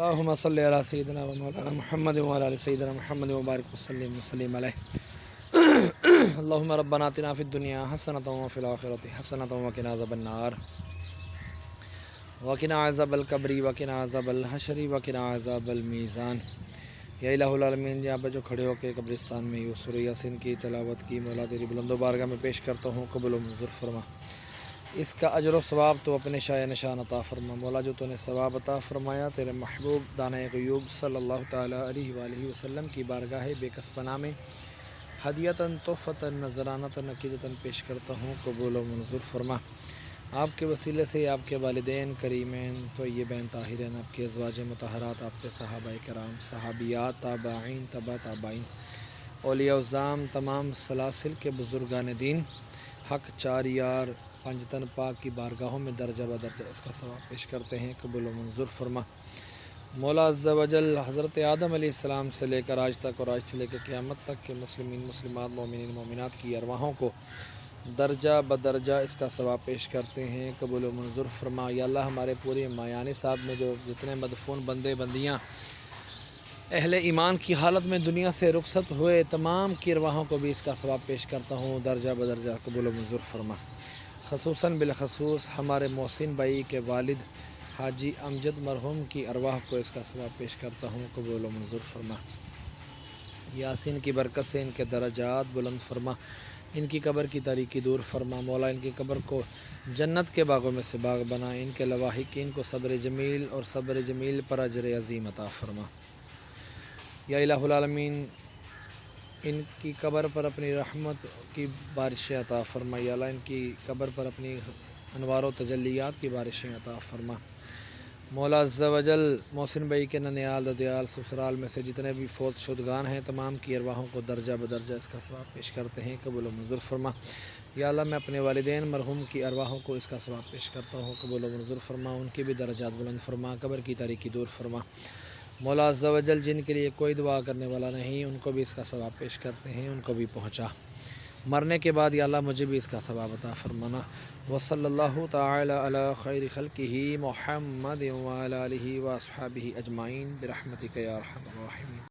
اللهم صل على سيدنا ومولانا محمد وعلى آل سيدنا محمد وبارك وسلم عليه. اللهم ربنا آتنا في الدنيا حسنة وفي الآخرة حسنة وقنا عذاب النار وقنا عذاب القبر وقنا عذاب الحشر وقنا عذاب الميزان. یا الہ العالمین، یہاں پہ جو کھڑے ہو کے قبرستان میں یوں سورہ یاسین کی تلاوت کی، مولا تیری بلند و بارگاہ میں پیش کرتا ہوں، قبول و منظور فرما۔ اس کا اجر و ثواب تو اپنے شائع نشان عطا فرما۔ مولا جو تو نے ثواب عطا فرمایا، تیرے محبوب دانہ غیوب صلی اللہ تعالیٰ علیہ وآلہ وسلم کی بارگاہ بے کس پناہ میں ہدیتاً تحفتاً نذرانتاً عقیدتاً پیش کرتا ہوں، قبول و منظور فرما۔ آپ کے وسیلے سے آپ کے والدین کریمین طیبین طاہرین، آپ کے ازواج مطہرات، آپ کے صحابہ کرام، صحابیات، تابعین، تبع تابعین، اولیاء اعظام، تمام سلاسل کے بزرگان دین، حق چار یار پنجتن پاک کی بارگاہوں میں درجہ بدرجہ اس کا ثواب پیش کرتے ہیں، قبول و منظور فرما۔ مولا عز و جل حضرت آدم علیہ السلام سے لے کر آج تک اور آج سے لے کر قیامت تک کے مسلمین مسلمات مومنین مومنات کی ارواحوں کو درجہ بدرجہ اس کا ثواب پیش کرتے ہیں، قبول و منظور فرما۔ یا اللہ، ہمارے پورے مایانی صاحب میں جو جتنے مدفون بندے بندیاں اہل ایمان کی حالت میں دنیا سے رخصت ہوئے، تمام کی ارواحوں کو بھی اس کا ثواب پیش کرتا ہوں، درجہ بدرجہ قبول و منظور فرما۔ خصوصاً بالخصوص ہمارے محسن بھائی کے والد حاجی امجد مرحوم کی ارواح کو اس کا ثواب پیش کرتا ہوں، قبول و منظور فرما۔ یاسین کی برکت سے ان کے درجات بلند فرما، ان کی قبر کی تاریکی دور فرما۔ مولا ان کی قبر کو جنت کے باغوں میں سے باغ بنا، ان کے لواحقین کو صبر جمیل اور صبر جمیل پر اجر عظیم عطا فرما۔ یا الہ العالمین، ان کی قبر پر اپنی رحمت کی بارشیں عطا فرما۔ یا اللہ، ان کی قبر پر اپنی انوار و تجلیات کی بارشیں عطا فرما۔ مولا عز و جل محسن بھائی کے ننیال ددیال سسرال میں سے جتنے بھی فوت شدگان ہیں، تمام کی ارواحوں کو درجہ بدرجہ اس کا ثواب پیش کرتے ہیں، قبول و منظور فرما۔ یا اللہ، میں اپنے والدین مرحوم کی ارواحوں کو اس کا ثواب پیش کرتا ہوں، قبول و منظور فرما، ان کی بھی درجات بلند فرما، قبر کی تاریکی دور فرما۔ مولا عز و جل جن کے لیے کوئی دعا کرنے والا نہیں، ان کو بھی اس کا ثواب پیش کرتے ہیں، ان کو بھی پہنچا۔ مرنے کے بعد یا اللہ مجھے بھی اس کا ثواب عطا فرمانا۔ وصلی اللہ تعالی علی خیر خلقہ محمد وعلی آلہ واصحابہ اجمعین برحمتک یا ارحم الراحمین۔